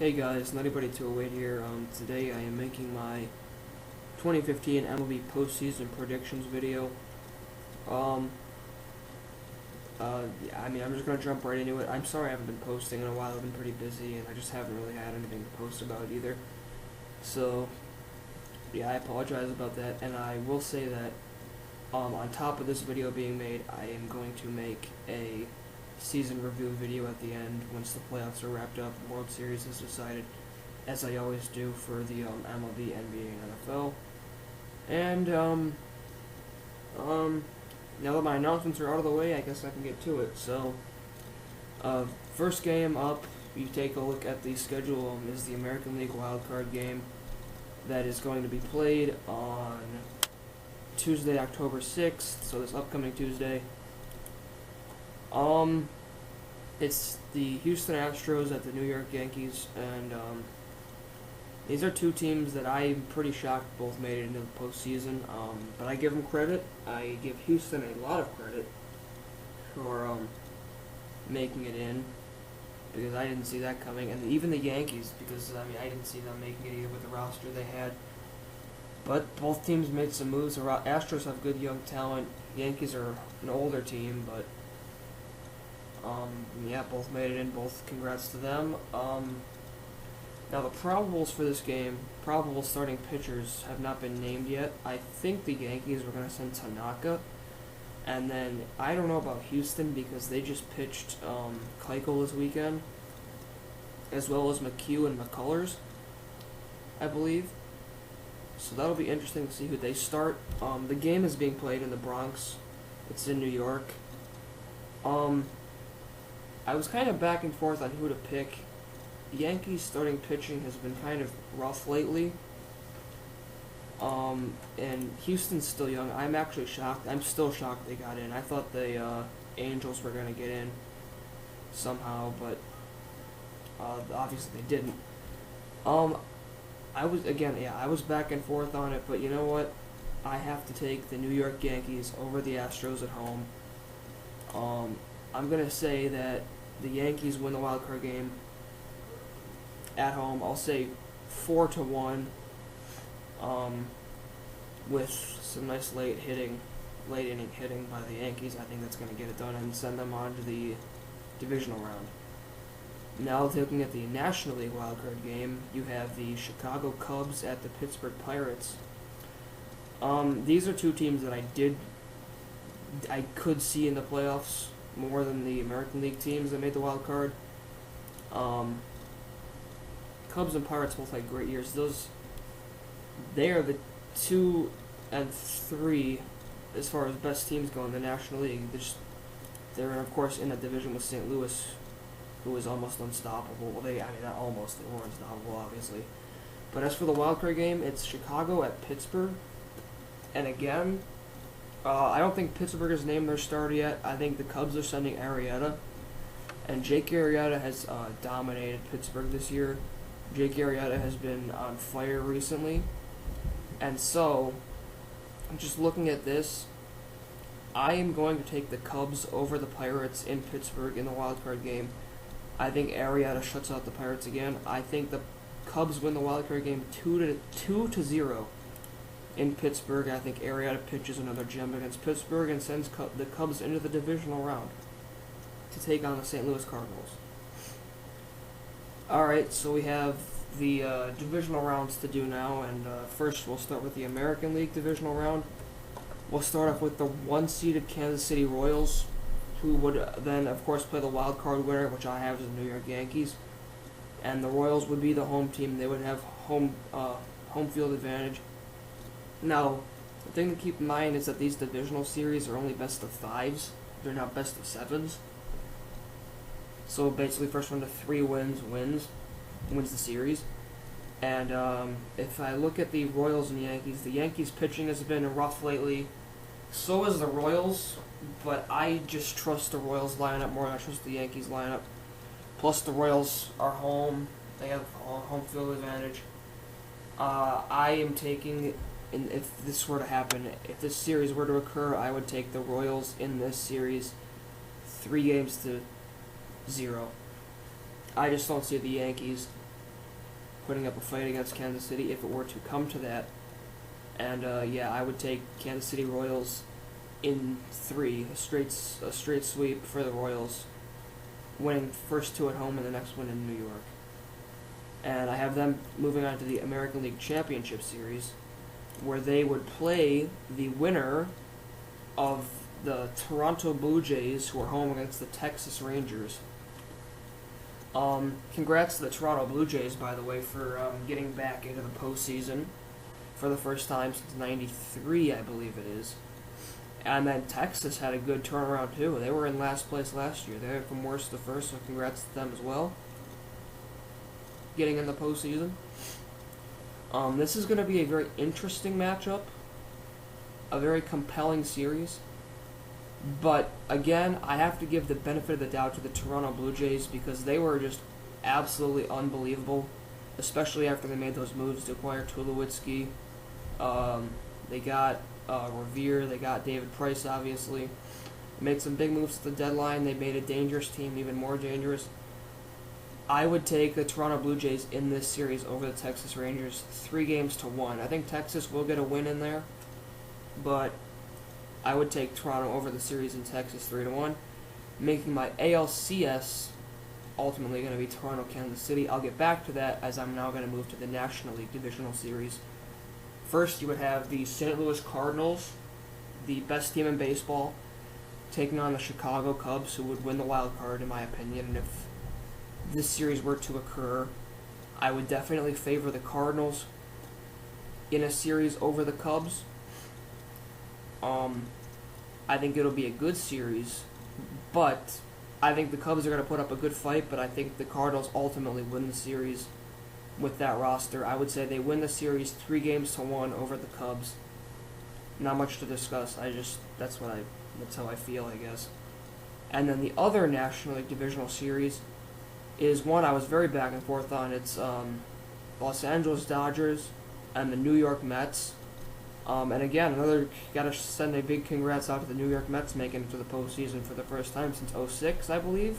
Hey guys, not anybody to await here. Today I am making my 2015 MLB Postseason Predictions video. Um, yeah, I'm just gonna jump right into it. I'm sorry I haven't been posting in a while. I've been pretty busy, and I just haven't really had anything to post about either. So, yeah, I apologize about that, and I will say that, on top of this video being made, I am going to make a season review video at the end once the playoffs are wrapped up, World Series is decided, as I always do for the MLB, NBA, and NFL. And now that my announcements are out of the way, I guess I can get to it. So, first game up, you take a look at the schedule, is the American League wildcard game that is going to be played on Tuesday, October 6th, so this upcoming Tuesday. It's the Houston Astros at the New York Yankees, and these are two teams that I'm pretty shocked both made it into the postseason. But I give them credit. I give Houston a lot of credit for making it in, because I didn't see that coming, and even the Yankees, because I didn't see them making it either with the roster they had. But both teams made some moves. The Astros have good young talent. Yankees are an older team, but yeah, both made it in. Both congrats to them. Now the probables for this game, probable starting pitchers have not been named yet. I think the Yankees were going to send Tanaka, and then I don't know about Houston because they just pitched Keuchel this weekend, as well as McHugh and McCullers, I believe. So that'll be interesting to see who they start. The game is being played in the Bronx. It's in New York. I was kind of back and forth on who to pick. Yankees starting pitching has been kind of rough lately. And Houston's still young. I'm actually shocked. I'm still shocked they got in. I thought the Angels were going to get in somehow, but obviously they didn't. I was back and forth on it, but you know what? I have to take the New York Yankees over the Astros at home. I'm going to say that the Yankees win the wild card game at home. I'll say 4-1, with some nice late inning hitting by the Yankees. I think that's going to get it done and send them on to the divisional round. Now looking at the National League wildcard game, you have the Chicago Cubs at the Pittsburgh Pirates. These are two teams that I could see in the playoffs more than the American League teams that made the wild card. Cubs and Pirates both had great years. They are the 2 and 3 as far as best teams go in the National League. They're of course in a division with St. Louis, who is almost unstoppable. Well, not almost, they were unstoppable, obviously. But as for the wildcard game, it's Chicago at Pittsburgh. And again, I don't think Pittsburgh has named their starter yet. I think the Cubs are sending Arrieta. And Jake Arrieta has dominated Pittsburgh this year. Jake Arrieta has been on fire recently. And so, I'm just looking at this. I am going to take the Cubs over the Pirates in Pittsburgh in the wildcard game. I think Arrieta shuts out the Pirates again. I think the Cubs win the wildcard game 2-0 in Pittsburgh. I think Arrieta pitches another gem against Pittsburgh and sends the Cubs into the divisional round to take on the St. Louis Cardinals. Alright, so we have the divisional rounds to do now, and first we'll start with the American League divisional round. We'll start off with the 1-seeded Kansas City Royals, who would then, of course, play the wild card winner, which I have as the New York Yankees. And the Royals would be the home team. They would have home field advantage. Now, the thing to keep in mind is that these divisional series are only best of 5s. They're not best of 7s. So basically, first one to 3 wins the series. And if I look at the Royals and the Yankees pitching has been rough lately. So is the Royals, but I just trust the Royals lineup more than I trust the Yankees lineup. Plus the Royals are home. They have home field advantage. I am taking, and if this were to happen, if this series were to occur, I would take the Royals in this series 3-0. I just don't see the Yankees putting up a fight against Kansas City if it were to come to that. And yeah, I would take Kansas City Royals in 3, a straight sweep for the Royals, winning first 2 at home and the next one in New York. And I have them moving on to the American League Championship Series, where they would play the winner of the Toronto Blue Jays, who are home against the Texas Rangers. Congrats to the Toronto Blue Jays, by the way, for getting back into the postseason for the first time since '93, I believe it is. And then Texas had a good turnaround, too. They were in last place last year. They were from worst to first, so congrats to them as well, getting in the postseason. This is going to be a very interesting matchup, a very compelling series. But, again, I have to give the benefit of the doubt to the Toronto Blue Jays because they were just absolutely unbelievable, especially after they made those moves to acquire Tulowitzki. They got Revere, they got David Price, obviously. They made some big moves at the deadline. They made a dangerous team even more dangerous. I would take the Toronto Blue Jays in this series over the Texas Rangers 3-1. I think Texas will get a win in there, but I would take Toronto over the series in Texas 3-1, making my ALCS ultimately going to be Toronto, Kansas City. I'll get back to that as I'm now going to move to the National League Divisional Series. First, you would have the St. Louis Cardinals, the best team in baseball, taking on the Chicago Cubs, who would win the wild card, in my opinion. And if this series were to occur, I would definitely favor the Cardinals in a series over the Cubs. I think it'll be a good series, but I think the Cubs are going to put up a good fight, but I think the Cardinals ultimately win the series with that roster. I would say they win the series 3-1 over the Cubs. Not much to discuss. That's how I feel, I guess. And then the other National League Divisional Series is one I was very back and forth on. It's Los Angeles Dodgers and the New York Mets. And again, gotta send a big congrats out to the New York Mets making it to the postseason for the first time since '06, I believe.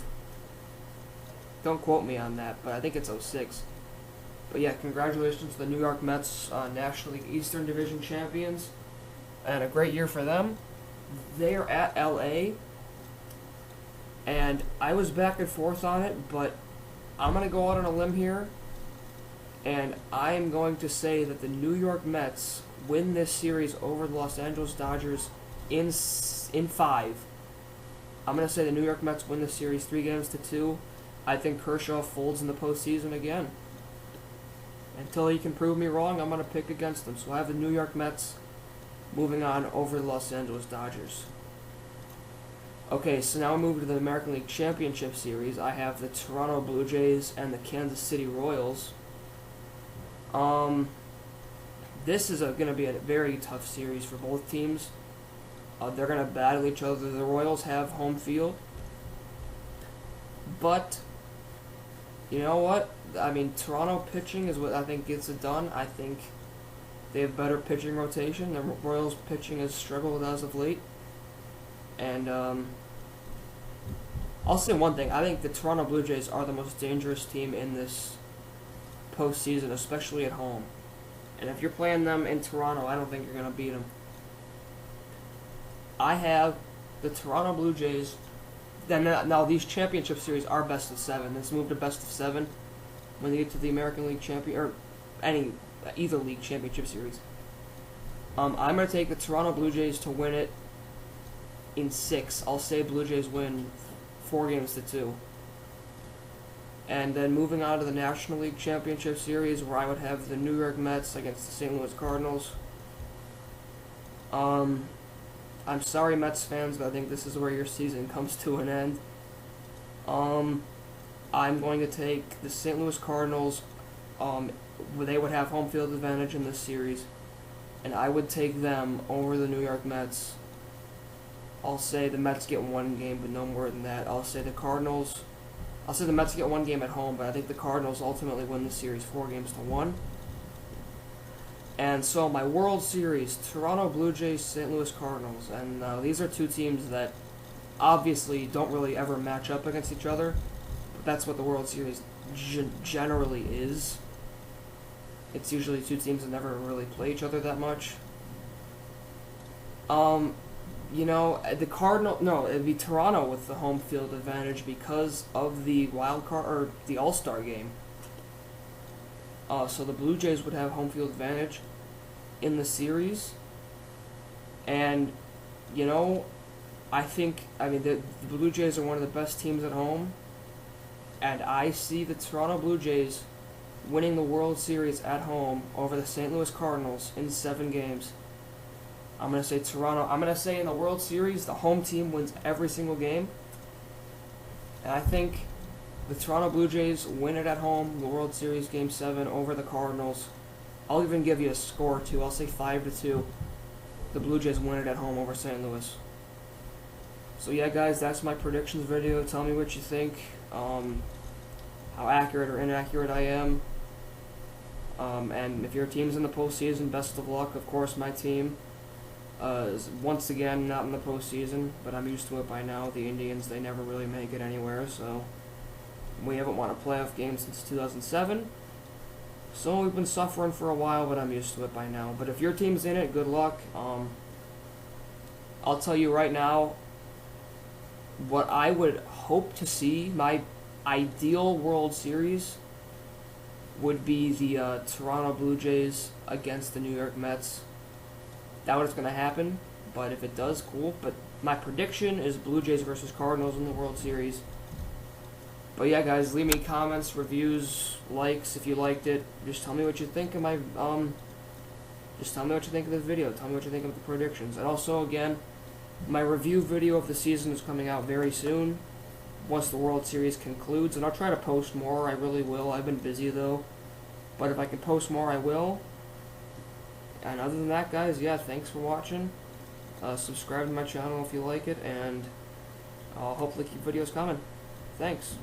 Don't quote me on that, but I think it's '06. But yeah, congratulations to the New York Mets, National League Eastern Division champions, and a great year for them. They are at LA, and I was back and forth on it, but I'm gonna go out on a limb here, and I am going to say that the New York Mets win this series over the Los Angeles Dodgers in 5. I'm going to say the New York Mets win the series 3-2. I think Kershaw folds in the postseason again. Until he can prove me wrong, I'm going to pick against them. So I have the New York Mets moving on over the Los Angeles Dodgers. Okay, so now we move to the American League Championship Series. I have the Toronto Blue Jays and the Kansas City Royals. This is going to be a very tough series for both teams. They're going to battle each other. The Royals have home field. But, you know what? I mean, Toronto pitching is what I think gets it done. I think they have better pitching rotation. The Royals pitching has struggled as of late. And I'll say one thing. I think the Toronto Blue Jays are the most dangerous team in this postseason, especially at home. And if you're playing them in Toronto, I don't think you're going to beat them. I have the Toronto Blue Jays. Now these championship series are best of 7. Let's move to best of 7 when they get to the American League or either league championship series. I'm going to take the Toronto Blue Jays to win it in 6. I'll say Blue Jays win 4-2. And then moving on to the National League Championship Series, where I would have the New York Mets against the St. Louis Cardinals. I'm sorry, Mets fans, but I think this is where your season comes to an end. I'm going to take the St. Louis Cardinals, where they would have home field advantage in this series, and I would take them over the New York Mets. I'll say the Mets get 1 game, but no more than that. I'll say the Mets get 1 game at home, but I think the Cardinals ultimately win the series 4-1. And so my World Series, Toronto Blue Jays, St. Louis Cardinals. And these are two teams that obviously don't really ever match up against each other. But that's what the World Series generally is. It's usually two teams that never really play each other that much. The it'd be Toronto with the home field advantage because of the wild card or the All-Star game. So the Blue Jays would have home field advantage in the series, and the Blue Jays are one of the best teams at home, and I see the Toronto Blue Jays winning the World Series at home over the St. Louis Cardinals in 7 games. I'm going to say Toronto. I'm going to say in the World Series, the home team wins every single game. And I think the Toronto Blue Jays win it at home, the World Series Game 7 over the Cardinals. I'll even give you a score, too. I'll say 5-2. The Blue Jays win it at home over St. Louis. So yeah, guys, that's my predictions video. Tell me what you think, how accurate or inaccurate I am. And if your team's in the postseason, best of luck. Of course, my team is once again not in the postseason, but I'm used to it by now. The Indians, they never really make it anywhere, so we haven't won a playoff game since 2007. So we've been suffering for a while, but I'm used to it by now. But if your team's in it, good luck. I'll tell you right now, what I would hope to see, my ideal World Series would be the Toronto Blue Jays against the New York Mets. That's what's going to happen, but if it does, cool. But my prediction is Blue Jays versus Cardinals in the World Series. But yeah, guys, leave me comments, reviews, likes if you liked it. Just tell me what you think of just tell me what you think of this video. Tell me what you think of the predictions. And also, again, my review video of the season is coming out very soon, once the World Series concludes, and I'll try to post more. I really will. I've been busy though, but if I can post more, I will. And other than that, guys, yeah, thanks for watching. Subscribe to my channel if you like it, and I'll hopefully keep videos coming. Thanks.